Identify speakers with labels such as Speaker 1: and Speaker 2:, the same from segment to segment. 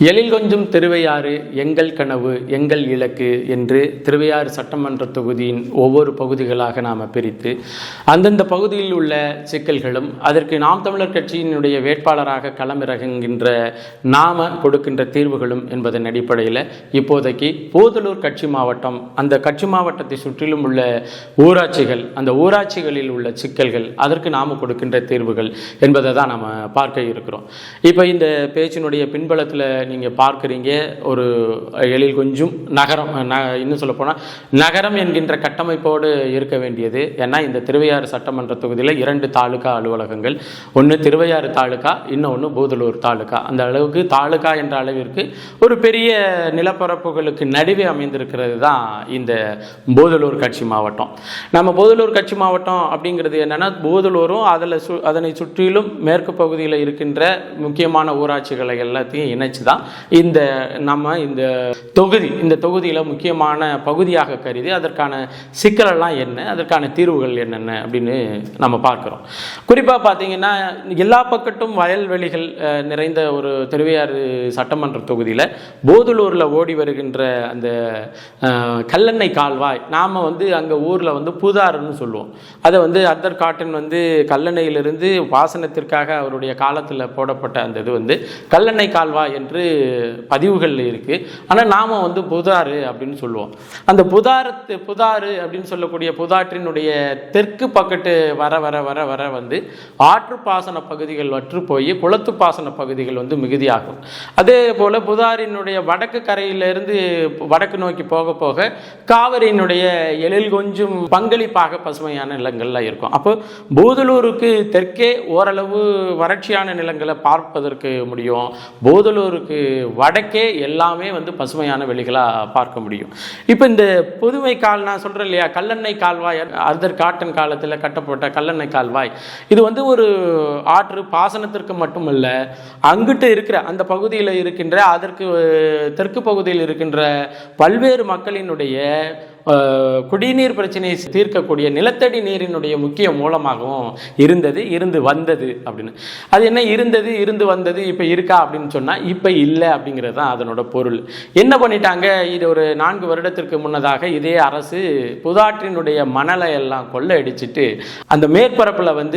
Speaker 1: எழில் கொஞ்சும் திருவையாறு எங்கள் கனவு எங்கள் இலக்கு என்று திருவையாறு சட்டமன்ற தொகுதியின் ஒவ்வொரு பகுதிகளாக நாம் பிரித்து அந்தந்த பகுதியில் உள்ள சிக்கல்களும் அதற்கு நாம் தமிழர் கட்சியினுடைய வேட்பாளராக களமிறங்குகின்ற நாம கொடுக்கின்ற தீர்வுகளும் என்பதன் அடிப்படையில் இப்போதைக்கு போதலூர் கட்சி மாவட்டம், அந்த கட்சி மாவட்டத்தை சுற்றிலும் உள்ள ஊராட்சிகள், அந்த ஊராட்சிகளில் உள்ள சிக்கல்கள், அதற்கு நாம் கொடுக்கின்ற தீர்வுகள் என்பதை தான் நாம் பார்க்க இருக்கிறோம். இப்போ இந்த பேச்சினுடைய பின்பலத்தில் நீங்கள் பார்க்குறீங்க, ஒரு எழில் கொஞ்சம் நகரம், இன்னும் சொல்லப்போனால் நகரம் என்கின்ற கட்டமைப்போடு இருக்க வேண்டியது. ஏன்னா இந்த திருவையாறு சட்டமன்ற தொகுதியில் 2 தாலுகா அலுவலகங்கள், ஒன்று திருவையாறு தாலுகா, இன்னொன்று போதலூர் தாலுகா. அந்த அளவுக்கு தாலுகா என்ற அளவிற்கு ஒரு பெரிய நிலப்பரப்புகளுக்கு நடுவே அமைந்திருக்கிறது தான் இந்த போதலூர் கட்சி மாவட்டம். நம்ம போதலூர் கட்சி மாவட்டம் அப்படிங்கிறது என்னென்னா, போதலூரும் அதனை சுற்றிலும் மேற்கு பகுதியில் இருக்கின்ற முக்கியமான ஊராட்சிகளை எல்லாத்தையும் இணைச்சு தான் இந்த தொகுதியில் முக்கியமான பகுதியாக கருதி அதற்கான சிக்கலெல்லாம் என்ன, அதற்கான தீர்வுகள் என்னென்ன அப்படின்னு நம்ம பார்க்குறோம். குறிப்பாக பார்த்தீங்கன்னா, எல்லா பக்கட்டும் வயல்வெளிகள் நிறைந்த ஒரு திருவையாறு சட்டமன்ற தொகுதியில் போதலூரில் ஓடி வருகின்ற அந்த கல்லெண்ணெய் கால்வாய், நாம் அங்கே ஊரில் புதாறுன்னு சொல்லுவோம். அதை அத்தர் காட்டன் கல்லெண்ணெயிலிருந்து பாசனத்திற்காக அவருடைய காலத்தில் போடப்பட்ட அந்த இது கல்லெண்ணெய் கால்வாய் என்று பதிவுகள் இருக்கு. ஆனால் நாம புதாறு அப்படின்னு சொல்லுவோம். அந்த புதாறு அப்படின்னு சொல்லக்கூடிய புதாற்றினுடைய தெற்கு பக்கத்து வர வர வர வர ஆற்று பாசன பகுதிகள் வற்று போய் குளத்து பாசன பகுதிகள் மிகுதியாகும். அதே போல புதாரினுடைய வடக்கு கரையிலிருந்து வடக்கு நோக்கி போக போக காவிரியினுடைய எழில் கொஞ்சம் பங்களிப்பாக பசுமையான நிலங்கள்லாம் இருக்கும். அப்போ போதலூருக்கு தெற்கே ஓரளவு வறட்சியான நிலங்களை பார்ப்பதற்கு முடியும். போதலூருக்கு வடக்கே எல்லாமே பசுமையான வெளிகளாக பார்க்க முடியும். இப்போ இந்த புதுமை நான் சொல்கிறேன் இல்லையா, கல்லெண்ணெய் கால்வாய், அர்தர் காட்டன் காலத்தில் கட்டப்பட்ட கல்லெண்ணெய் கால்வாய், இது ஒரு ஆற்று பாசனத்திற்கு மட்டுமல்ல, அங்கிட்டு இருக்கிற அந்த பகுதியில் இருக்கின்ற, அதற்கு தெற்கு பகுதியில் இருக்கின்ற பல்வேறு மக்களினுடைய குடிநீர் பிரச்சனையை தீர்க்கக்கூடிய நிலத்தடி நீரினுடைய முக்கிய மூலமாகவும் இருந்து வந்தது அப்படின்னு. அது என்ன இருந்து வந்தது இப்போ இருக்கா அப்படின்னு சொன்னால் இப்போ இல்லை அப்படிங்கிறது தான் அதனோட பொருள். என்ன பண்ணிட்டாங்க, இது ஒரு 4 வருடத்திற்கு முன்னதாக இதே அரசு புதாற்றினுடைய மணலை எல்லாம் கொள்ளையடிச்சிட்டு அந்த மேற்பரப்பில்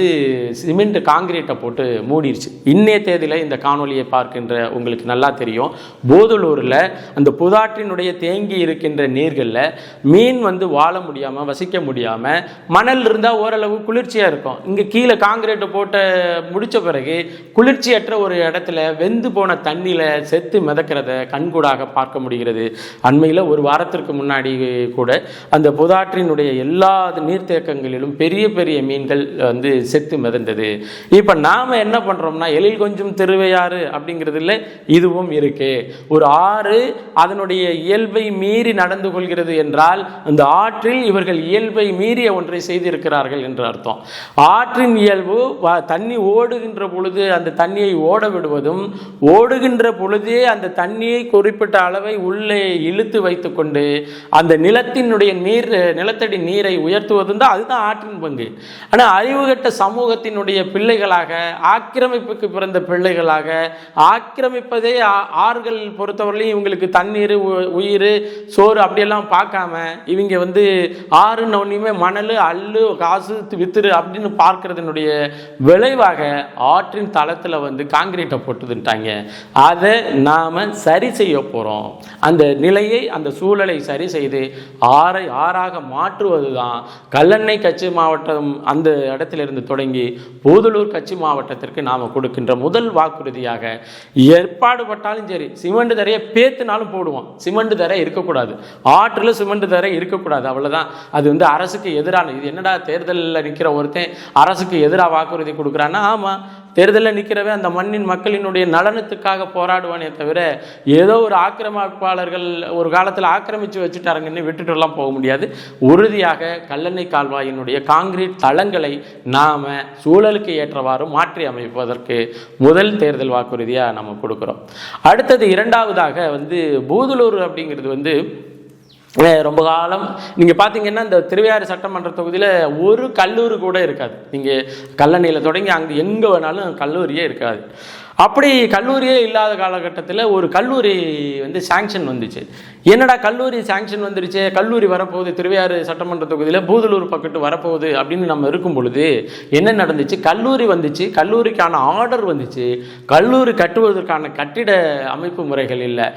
Speaker 1: சிமெண்ட் காங்கிரீட்டை போட்டு மூடிடுச்சு. இன்னைய தேதியில் இந்த காணொலியை பார்க்கின்ற உங்களுக்கு நல்லா தெரியும், போதலூரில் அந்த புதாற்றினுடைய தேங்கி இருக்கின்ற நீர்களில் மீன் வாழ முடியாமல் வசிக்க முடியாமல் மணல் இருந்தால் ஓரளவு குளிர்ச்சியாக இருக்கும். இங்கே கீழே காங்கிரீட்டை போட்ட முடித்த பிறகு குளிர்ச்சியற்ற ஒரு இடத்துல வெந்து போன தண்ணியில் செத்து மிதக்கிறத கண்கூடாக பார்க்க முடிகிறது. அண்மையில் ஒரு வாரத்திற்கு முன்னாடி கூட அந்த புதாற்றினுடைய எல்லா நீர்த்தேக்கங்களிலும் பெரிய பெரிய மீன்கள் செத்து மிதந்தது. இப்போ நாம் என்ன பண்ணுறோம்னா, எழில் கொஞ்சம் திருவையாறு அப்படிங்கிறதுல இதுவும் இருக்கு. ஒரு ஆறு அதனுடைய இயல்பை மீறி நடந்து கொள்கிறது என்றால் அந்த ஆற்றில் இவர்கள் இயல்பை மீறிய ஒன்றை செய்திருக்கிறார்கள் என்று அர்த்தம். ஆற்றின் இயல்பு தண்ணி ஓடுகின்ற பொழுது அந்த தண்ணியை ஓட விடுவதும், ஓடுகின்ற பொழுதே அந்த தண்ணியை குறிப்பிட்ட அளவை உள்ளே இழுத்து வைத்துக்கொண்டு அந்த நிலத்தடி நீரை உயர்த்துவதும் தான், அதுதான் ஆற்றின் பங்கு. ஆனால் அறிவுகட்ட சமூகத்தினுடைய பிள்ளைகளாக, ஆக்கிரமிப்புக்கு பிறந்த பிள்ளைகளாக, ஆக்கிரமிப்பதே ஆறுகள் பொறுத்தவரையிலும் இவங்களுக்கு தண்ணீர், உயிர், சோறு அப்படியெல்லாம் பார்க்காம இவங்க ஆறுன்னு ஒன்றுமே மணல், அள்ளு, காசு, வித்துரு அப்படின்னு பார்க்கறதுனுடைய விளைவாக ஆற்றின் தளத்தில் காங்கிரீட்டை போட்டுதுட்டாங்க. அதை நாம் சரி செய்ய போகிறோம். அந்த நிலையை, அந்த சூழலை சரி செய்து ஆறாக மாற்றுவது தான் கல்லெண்ணெய் கட்சி மாவட்டம் அந்த இடத்திலிருந்து தொடங்கி போதலூர் கட்சி மாவட்டத்திற்கு நாம் கொடுக்கின்ற முதல் வாக்குறுதியாக. ஏற்பாடு பட்டாலும் சரி, சிமெண்ட் தரையை பேத்துனாலும் போடுவோம், சிமெண்ட் தரை இருக்கக்கூடாது, ஆற்றில் சிமெண்ட் தரை இருக்கக்கூடாது, அவ்வளோதான். அது அரசுக்கு எதிரான. இது என்னடா தேர்தலில் நிற்கிற ஒருத்தன் அரசுக்கு எதிராக வாக்குறுதி கொடுக்குறான்னா, ஆமாம், தேர்தலில் நிற்கிறவன் அந்த மண்ணின் மக்களினுடைய நலனத்துக்காக போராடுவானே தவிர ஏதோ ஒரு ஆக்கிரமிப்பாளர்கள் ஒரு காலத்தில் ஆக்கிரமித்து வச்சுட்டாருங்கன்னு விட்டுட்டுலாம் போக முடியாது. உறுதியாக கல்லெண்ணெய் கால்வாயினுடைய காங்கிரீட் தளங்களை நாம் சூழலுக்கு ஏற்றவாறு மாற்றி அமைப்பதற்கு முதல் தேர்தல் வாக்குறுதியாக நம்ம கொடுக்குறோம். அடுத்தது இரண்டாவதாக போதலூர் அப்படிங்கிறது ரொம்ப காலம் நீங்கள் பார்த்தீங்கன்னா இந்த திருவையாறு சட்டமன்ற தொகுதியில் ஒரு கல்லூரி கூட இருக்காது. நீங்கள் கல்லணையில் தொடங்கி அங்கே எங்கே வேணாலும் கல்லூரியே இருக்காது. அப்படி கல்லூரியே இல்லாத காலகட்டத்தில் ஒரு கல்லூரி வந்து சாங்ஷன் வந்துச்சு. என்னடா கல்லூரி சாங்ஷன் வந்துருச்சு, கல்லூரி வரப்போகுது, திருவையாறு சட்டமன்ற தொகுதியில் பூதலூர் பக்கத்து வரப்போகுது அப்படின்னு நம்ம இருக்கும் பொழுது என்ன நடந்துச்சு, கல்லூரி வந்துச்சு, கல்லூரிக்கான ஆர்டர் வந்துச்சு, கல்லூரி கட்டுவதற்கான கட்டிட அமைப்பு முறைகள் இல்லை.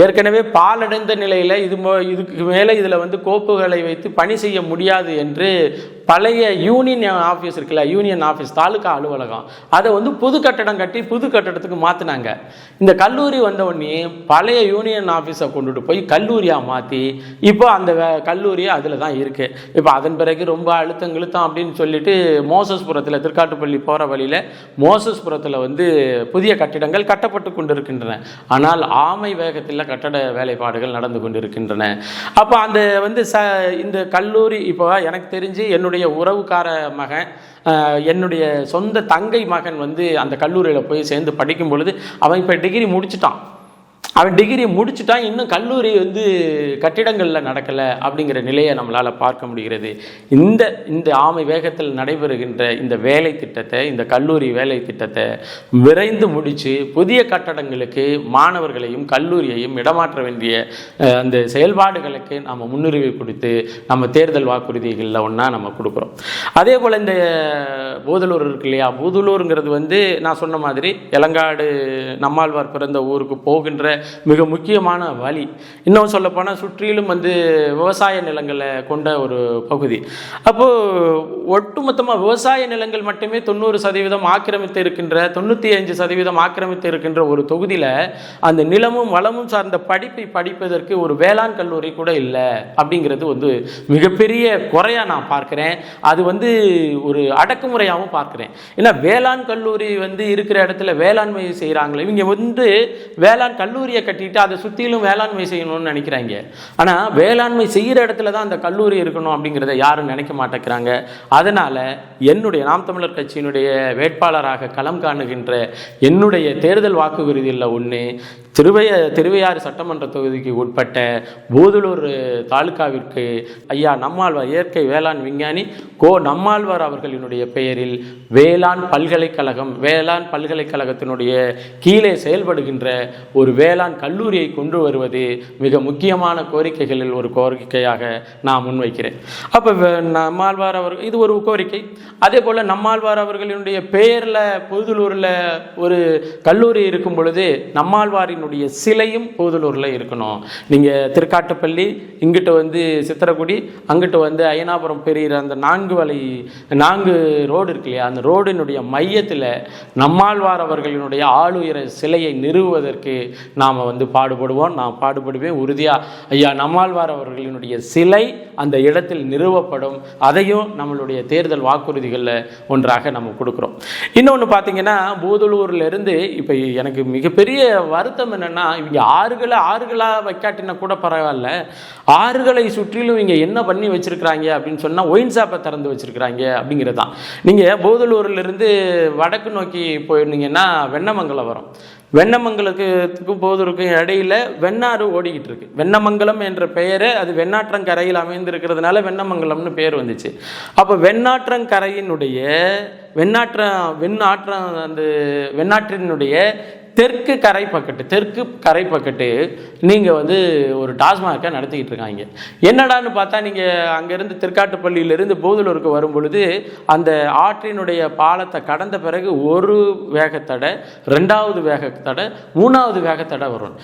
Speaker 1: ஏற்கனவே பாலடைந்த நிலையில் இதுக்கு மேலே இதில் வந்து கோப்புகளை வைத்து பணி செய்ய முடியாது என்று பழைய யூனியன் ஆஃபீஸ் இருக்குல்ல, யூனியன் ஆஃபீஸ் தாலுகா அலுவலகம், அதை வந்து புது கட்டடம் கட்டி புது கட்டடத்துக்கு மாற்றினாங்க. இந்த கல்லூரி வந்தவுடனே பழைய யூனியன் ஆஃபீஸை கொண்டுட்டு போய் கல்லூரியாக மாற்றி இப்போ அந்த கல்லூரியை அதில் தான் இருக்குது. இப்போ அதன் பிறகு ரொம்ப அழுத்தம் அப்படின்னு சொல்லிட்டு மோசஸ்புரத்தில், திருக்காட்டுப்பள்ளி போகிற வழியில் மோசஸ்புரத்தில் வந்து புதிய கட்டிடங்கள் கட்டப்பட்டு கொண்டிருக்கின்றன. ஆனால் ஆமை வேகத்தில் கட்டட வேலைப்பாடுகள் நடந்து கொண்டிருக்கின்றன. அப்போ அந்த வந்து இந்த கல்லூரி இப்போ எனக்கு தெரிஞ்சு என்னுடைய உறவுக்கார மகன், என்னுடைய சொந்த தங்கை மகன் வந்து அந்த கல்லூரியில் போய் சேர்ந்து படிக்கும் பொழுது அவன் இப்போ டிகிரி முடிச்சுட்டான். இன்னும் கல்லூரி வந்து கட்டிடங்களில் நடக்கலை அப்படிங்கிற நிலையை நம்மளால் பார்க்க முடிகிறது. இந்த ஆமை வேகத்தில் நடைபெறுகின்ற இந்த வேலை திட்டத்தை, இந்த கல்லூரி வேலை திட்டத்தை விரைந்து முடித்து புதிய கட்டடங்களுக்கு மாணவர்களையும் கல்லூரியையும் இடமாற்ற வேண்டிய அந்த செயல்பாடுகளுக்கு நம்ம முன்னுரிமை கொடுத்து நம்ம தேர்தல் வாக்குறுதிகளில் ஒன்றா நம்ம கொடுக்குறோம். அதே போல் இந்த பூதலூர் இருக்கு இல்லையா, பூதலூருங்கிறது வந்து நான் சொன்ன மாதிரி இளங்காடு நம்மாழ்வார் பிறந்த ஊருக்கு போகின்ற மிக முக்கியமான வழி. இன்னும் சொல்லப்போனால் சுற்றிலும் வந்து விவசாய நிலங்களை கொண்ட ஒரு பகுதி. அப்போது ஒட்டுமொத்தமாக விவசாய நிலங்கள் மட்டுமே 90% ஆக்கிரமித்து இருக்கின்ற, 95% ஆக்கிரமித்து இருக்கின்ற ஒரு தொகுதியில் அந்த நிலமும் வளமும் சார்ந்த படிப்பை படிப்பதற்கு ஒரு வேளாண் கல்லூரி கூட இல்லை அப்படிங்கிறது வந்து மிகப்பெரிய குறையாக நான் பார்க்குறேன். அது வந்து ஒரு அடக்குமுறையாகவும் பார்க்குறேன். ஏன்னா வேளாண் கல்லூரி வந்து இருக்கிற இடத்துல வேளாண்மை செய்கிறாங்களே, இவங்க வந்து வேளாண் கல்லூரியை கட்டிட்டு அதை சுற்றிலும் வேளாண்மை செய்யணும்னு நினைக்கிறாங்க. ஆனால் வேளாண்மை செய்கிற இடத்துல தான் அந்த கல்லூரி இருக்கணும் அப்படிங்கிறத யாரும் நினைக்க மாட்டேங்கிறாங்க. அதனால் என்னுடைய நாம் தமிழர் கட்சியினுடைய வேட்பாளராக களம் காணுகின்ற என்னுடைய தேர்தல் வாக்குறுதியில் ஒன்று, திருவையாறு சட்டமன்ற தொகுதிக்கு உட்பட்ட பூதலூர் தாலுகாவிற்கு ஐயா நம்மாழ்வார், இயற்கை வேளாண் விஞ்ஞானி நம்மாழ்வார் அவர்களினுடைய பெயரில் வேளாண் பல்கலைக்கழகத்தினுடைய கீழே செயல்படுகின்ற ஒரு வேளாண் கல்லூரியை கொண்டு வருவது மிக முக்கியமான கோரிக்கைகளில் ஒரு கோரிக்கையாக நான் முன்வைக்கிறேன். அப்போ நம்மாழ்வார் அவர்கள் இது ஒரு கோரிக்கை. அதே போல் நம்மாழ்வார் அவர்களினுடைய பெயரில் பூதலூரில் ஒரு கல்லூரி இருக்கும் பொழுது நம்மாழ்வாரின் சிலையும் பூதலூரில் இருக்கணும். நீங்கள் திருக்காட்டுப்பள்ளி இங்கிட்ட வந்து சித்திரக்குடி, அங்கிட்ட வந்து அயனாபுரம் பெரிய அந்த 4 ரோடு இருக்கு இல்லையா, அந்த ரோடினுடைய மையத்தில் நம்மாழ்வார் அவர்களினுடைய ஆளுயர சிலையை நிறுவுவதற்கு நாம் வந்து பாடுபடுவோம். நான் பாடுபடுவேன் உறுதியாக. ஐயா நம்மாழ்வார் அவர்களினுடைய சிலை அந்த இடத்தில் நிறுவப்படும். அதையும் நம்மளுடைய தேர்தல் வாக்குறுதிகளில் ஒன்றாக நம்ம கொடுக்குறோம். இன்னொன்று பார்த்தீங்கன்னா, பூதலூர்லேருந்து இப்போ எனக்கு மிகப்பெரிய வருத்தம் என்னன்னா, இவங்க ஆறுகளாக வைக்காட்டினா கூட பரவாயில்ல, ஆறுகளை சுற்றிலும் இவங்க என்ன பண்ணி வச்சிருக்கிறாங்க அப்படின்னு சொன்னால் ஒயின் ஷாப்பை திறந்து வச்சிருக்கிறாங்க அப்படிங்கிறது தான். நீங்கள் பூதலூர்லேருந்து வடக்கு நோக்கி போயிருந்தீங்கன்னா வெண்ணமங்கலம் வரும். வெண்ணமங்கலத்துக்கும் போதூருக்கும் இடையில வெண்ணாறு ஓடிக்கிட்டு இருக்கு. வெண்ணமங்கலம் என்ற பெயரை அது வெண்ணாற்றங்கரையில் அமைந்திருக்கிறதுனால வெண்ணமங்கலம்னு பேர் வந்துச்சு. அப்போ வெண்ணாற்றங்கரையினுடைய அந்த வெண்ணாற்றினுடைய தெற்கு கரை பக்கத்து நீங்கள் வந்து ஒரு டாஸ்மார்க்கை நடத்திக்கிட்டு இருக்காங்க. என்னடான்னு பார்த்தா, நீங்கள் அங்கேருந்து திருக்காட்டுப்பள்ளியிலேருந்து பூதலூருக்கு வரும் பொழுது அந்த ஆற்றினுடைய பாலத்தை கடந்த பிறகு ஒரு வேகத்தடை, 2வது வேகத்தடை, 3வது வேகத்தடை வரும்.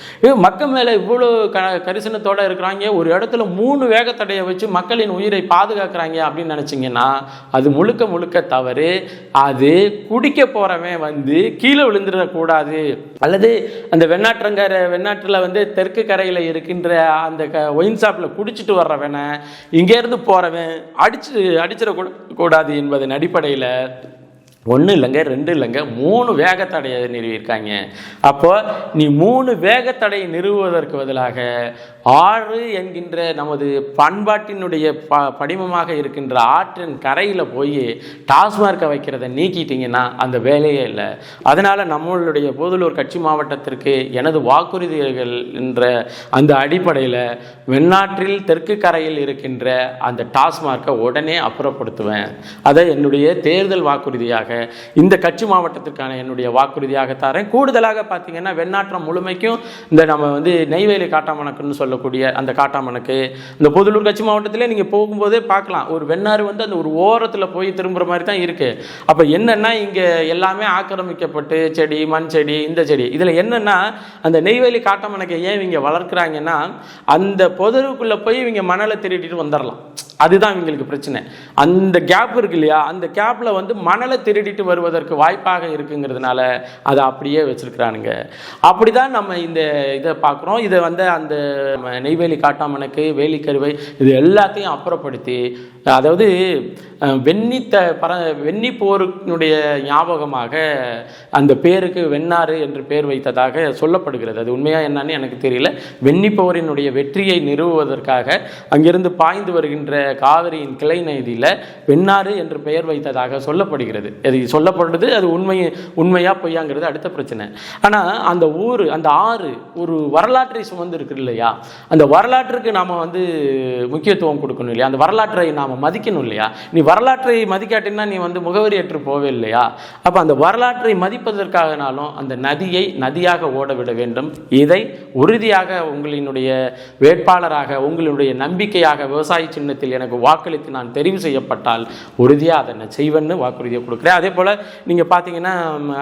Speaker 1: மக்கள் மேலே இவ்வளோ கரிசனத்தோடு இருக்கிறாங்க, ஒரு இடத்துல 3 வேகத்தடையை வச்சு மக்களின் உயிரை பாதுகாக்கிறாங்க அப்படின்னு நினச்சிங்கன்னா அது முழுக்க தவறு. அது குடிக்க போகிறவன் வந்து கீழே விழுந்துடக்கூடாது, அல்லது அந்த வெண்ணாற்றில் வந்து தெற்கு கரையில் இருக்கின்ற அந்த ஒயின் ஷாப்பில் குடிச்சிட்டு வர்றவனை இங்கேருந்து போகிறவன் அடிச்சிடக்கூடாது என்பதன் அடிப்படையில் 1 இல்லைங்க 2 இல்லைங்க 3 வேகத்தடையை நிறுவியிருக்காங்க. அப்போ நீ 3 வேகத்தடையை நிறுவுவதற்கு பதிலாக 6 என்கின்ற நமது பண்பாட்டினுடைய படிமமாக இருக்கின்ற ஆற்றின் கரையில் போய் டாஸ்மார்க்கை வைக்கிறத நீக்கிட்டீங்கன்னா அந்த வேலையே இல்லை. அதனால் நம்மளுடைய பூதலூர் கட்சி மாவட்டத்திற்கு எனது வாக்குறுதிகள் என்ற அந்த அடிப்படையில் வெண்ணாற்றில் தெற்கு கரையில் இருக்கின்ற அந்த டாஸ்மார்க்கை உடனே அப்புறப்படுத்துவேன். அதை என்னுடைய தேர்தல் வாக்குறுதியாக இந்த கட்சி மாவட்டத்திற்கான என்னுடைய வாக்குறுதியாக தரேன். கூடுதலாக பார்த்தீங்கன்னா வெண்ணாற்றம் முழுமைக்கும் இந்த நம்ம வந்து நெய்வேலி காட்டாமணக்குன்னு சொல்லக்கூடிய அந்த காட்டாமணக்கு இந்த புதலூர் கட்சி மாவட்டத்திலே நீங்கள் போகும்போதே பார்க்கலாம். ஒரு வெண்ணாறு வந்து அந்த ஒரு ஓரத்தில் போய் திரும்புகிற மாதிரி தான் இருக்குது. அப்போ என்னென்னா இங்கே எல்லாமே ஆக்கிரமிக்கப்பட்டு செடி, மண் செடி, இந்த செடி, இதில் என்னென்னா அந்த நெய்வேலி காட்டாமணக்கை ஏன் இவங்க வளர்க்குறாங்கன்னா அந்த பொதருக்குள்ளே போய் இவங்க மணலை திருடிட்டு வந்துடலாம். அதுதான் இவங்களுக்கு பிரச்சனை. அந்த கேப் இருக்கு இல்லையா, அந்த கேப்பில் வந்து மணலை திருடிட்டு வருவதற்கு வாய்ப்பாக இருக்குங்கிறதுனால அதை அப்படியே வச்சிருக்கிறானுங்க. அப்படி தான் நம்ம இந்த இதை பார்க்குறோம். இதை வந்து அந்த நெய்வேலி காட்டாமணக்கு, வேலிக்கருவை இது எல்லாத்தையும் அப்புறப்படுத்தி, அதாவது வெண்ணி போருனுடைய ஞாபகமாக அந்த பேருக்கு வெண்ணாறு என்று பேர் வைத்ததாக சொல்லப்படுகிறது. அது உண்மையாக என்னன்னு எனக்கு தெரியல. வெண்ணி போரினுடைய வெற்றியை நிறுவுவதற்காக அங்கிருந்து பாய்ந்து வருகின்ற காவிரியின் கிளை நதியில் வெண்ணாறு என்று பெயர் வைத்ததாக சொல்லப்படுகிறது. அது சொல்லப்படுறது, அது உண்மையா பொய்யாங்கிறது அடுத்த பிரச்சனை. ஆனால் அந்த ஊர், அந்த ஆறு ஒரு வரலாற்றை சுமந்து இருக்கு இல்லையா, அந்த வரலாற்றுக்கு நாம் வந்து முக்கியத்துவம் கொடுக்கணும் இல்லையா, அந்த வரலாற்றை நாம் மதிக்கணும் இல்லையா. நீ வரலாற்றை மதிக்காட்டினா நீ வந்து முகவரி ஏற்று போவே இல்லையா. அப்போ அந்த வரலாற்றை மதிப்பதற்காகனாலும் அந்த நதியை நதியாக ஓட விட வேண்டும். இதை உறுதியாக உங்களினுடைய வேட்பாளராக, உங்களுடைய நம்பிக்கையாக விவசாய சின்னத்தில் எனக்கு வாக்களித்து நான் தெரிவு செய்யப்பட்டால் உறுதியாக அதை நான் செய்வேன்னு வாக்குறுதியை கொடுக்குறேன். அதே போல் நீங்கள் பார்த்தீங்கன்னா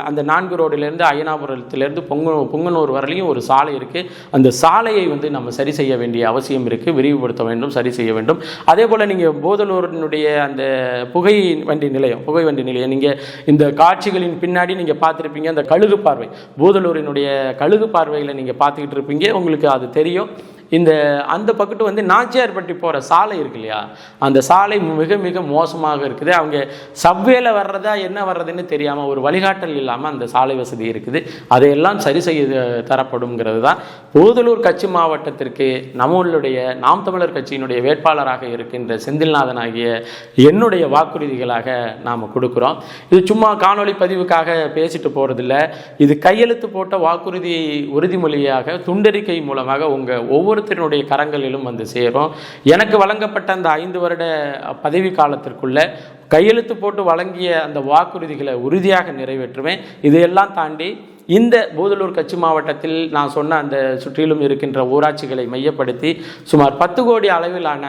Speaker 1: அந்த 4 ரோடிலேருந்து அய்யனாபுரத்திலேருந்து பொங்கனூர் வரலையும் ஒரு சாலை இருக்குது. அந்த சாலையை வந்து நம்ம சரி செய்ய வேண்டிய அவசியம் இருக்குது, விரிவுபடுத்த வேண்டும், சரி செய்ய வேண்டும். அதே போல் நீங்கள் போதலூரினுடைய அந்த புகை வண்டி நிலையம் நீங்கள் இந்த காட்சிகளின் பின்னாடி நீங்கள் பார்த்துருப்பீங்க. அந்த கழுகு பார்வை, போதலூரினுடைய கழுகு பார்வையில் நீங்கள் பார்த்துக்கிட்டு இருப்பீங்க, உங்களுக்கு அது தெரியும். அந்த பக்கத்து வந்து நாச்சியார்பட்டி போகிற சாலை இருக்கு இல்லையா, அந்த சாலை மிக மிக மோசமாக இருக்குது. அவங்க சப்வேல வர்றதா என்ன வர்றதுன்னு தெரியாமல், ஒரு வழிகாட்டல் இல்லாமல் அந்த சாலை வசதி இருக்குது. அதையெல்லாம் சரி செய்ய தரப்படும்ங்கிறது தான் போதலூர் கட்சி மாவட்டத்திற்கு நம்மளுடைய நாம் தமிழர் கட்சியினுடைய வேட்பாளராக இருக்கின்ற செந்தில்நாதன் ஆகிய என்னுடைய வாக்குறுதிகளாக நாம் கொடுக்குறோம். இது சும்மா காணொலி பதிவுக்காக பேசிட்டு போகிறதில்ல. இது கையெழுத்து போட்ட வாக்குறுதி உறுதிமொழியாக துண்டறிக்கை மூலமாக உங்கள் ஒவ்வொருத்தருடைய கரங்களிலும் வந்து சேரும். எனக்கு வழங்கப்பட்ட அந்த 5 வருட பதவி காலத்திற்குள்ள கையெழுத்து போட்டு வழங்கிய அந்த வாக்குறுதிகளை உறுதியாக நிறைவேற்றுவேன். இதையெல்லாம் தாண்டி இந்த போதலூர் கட்சி மாவட்டத்தில் நான் சொன்ன அந்த சுற்றிலும் இருக்கின்ற ஊராட்சிகளை மையப்படுத்தி சுமார் 10 கோடி அளவிலான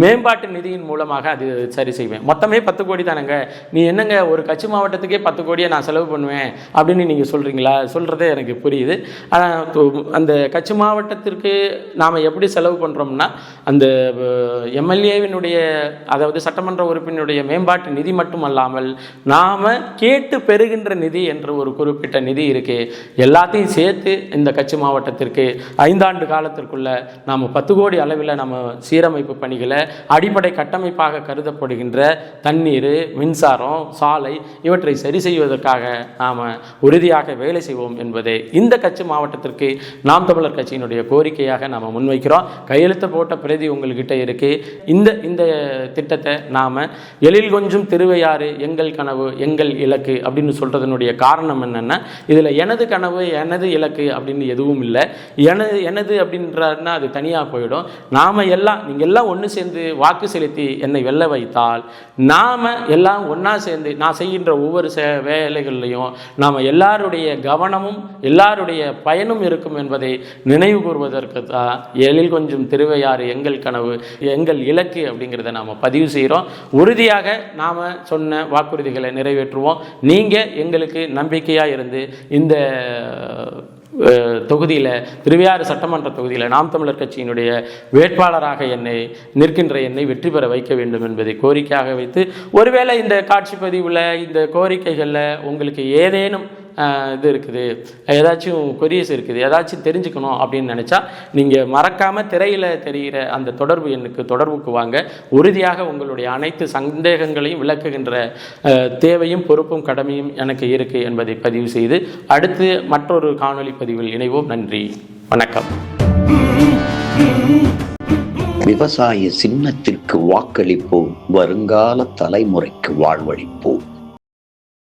Speaker 1: மேம்பாட்டு நிதியின் மூலமாக அது சரி செய்வேன். மொத்தமே 10 கோடி தானேங்க, நீ என்னங்க ஒரு கட்சி மாவட்டத்துக்கே 10 கோடியை நான் செலவு பண்ணுவேன் அப்படின்னு நீங்கள் சொல்கிறீங்களா? சொல்கிறதே எனக்கு புரியுது. ஆனால் அந்த கட்சி மாவட்டத்திற்கு நாம் எப்படி செலவு பண்ணுறோம்னா, அந்த எம்எல்ஏவினுடைய, அதாவது சட்டமன்ற உறுப்பினருடைய மேம்பாட்டு நிதி மட்டும் அல்லாமல் நாம் கேட்டு பெறுகின்ற நிதி என்று ஒரு குறிப்பிட்ட நிதி இருக்குது. எல்லாத்தையும் சேர்த்து இந்த கட்சி மாவட்டத்திற்கு 5 ஆண்டு காலத்திற்குள்ள நாம் 10 கோடி அளவில் நம்ம சீரமைப்பு பணிகளை, அடிப்படை கட்டமைப்பாக கருதப்படுகின்ற தண்ணீர், மின்சாரம், சாலை இவற்றை சரி செய்வதற்காக நாம் உறுதியாக வேலை செய்வோம் என்பதை இந்த கட்சி மாவட்டத்திற்கு நாம் தமிழர் கட்சியினுடைய கோரிக்கையாக நாம் முன்வைக்கிறோம். கையெழுத்து போட்ட பிரதி உங்கள்கிட்ட இருக்கு. இந்த திட்டத்தை நாம் எழில் கொஞ்சம் திருவையாறு எங்கள் கனவு எங்கள் இலக்கு அப்படின்னு சொல்றதனுடைய காரணம் என்னன்னா, இதில் எனது கனவு எனது இலக்கு அப்படின்னு எதுவும் இல்லை. எனது அப்படின்றதுனா அது தனியாக போயிடும். நீங்கள் எல்லாம் ஒன்று சேர்ந்து வாக்கு செலுத்தி என்னை வெல்ல வைத்தால், நாம் எல்லாம் ஒன்றா சேர்ந்து நான் செய்கின்ற ஒவ்வொரு வேலைகள்லையும் நாம் எல்லாருடைய கவனமும் எல்லாருடைய பயனும் இருக்கும் என்பதை நினைவு கூறுவதற்கு தான் எழில் கொஞ்சம் திருவையாறு எங்கள் கனவு எங்கள் இலக்கு அப்படிங்கிறத நாம் பதிவு செய்கிறோம். உறுதியாக நாம் சொன்ன வாக்குறுதிகளை நிறைவேற்றுவோம். நீங்கள் எங்களுக்கு நம்பிக்கையாக இருந்து இந்த தொகுதியில், திருவையாறு சட்டமன்ற தொகுதியில் நாம் தமிழர் கட்சியினுடைய வேட்பாளராக நிற்கின்ற என்னை வெற்றி பெற வைக்க வேண்டும் என்பதை கோரிக்கையாக வைத்து, ஒருவேளை இந்த காட்சி பதிவில் இந்த கோரிக்கைகளில் உங்களுக்கு ஏதேனும் இது இருக்குது, ஏதாச்சும் கொரியஸ் இருக்குது, ஏதாச்சும் தெரிஞ்சுக்கணும் அப்படின்னு நினச்சா நீங்கள் மறக்காமல் திரையில் தெரிகிற அந்த தொடர்புக்கு வாங்க. உறுதியாக உங்களுடைய அனைத்து சந்தேகங்களையும் விளக்குகின்ற தேவையும் பொறுப்பும் கடமையும் எனக்கு இருக்குது என்பதை பதிவு செய்து அடுத்து மற்றொரு காணொலி பதிவில் இணைவோம். நன்றி, வணக்கம்.
Speaker 2: விவசாய சின்னத்திற்கு வாக்களிப்போம், வருங்கால தலைமுறைக்கு வாழ்வளிப்போம்.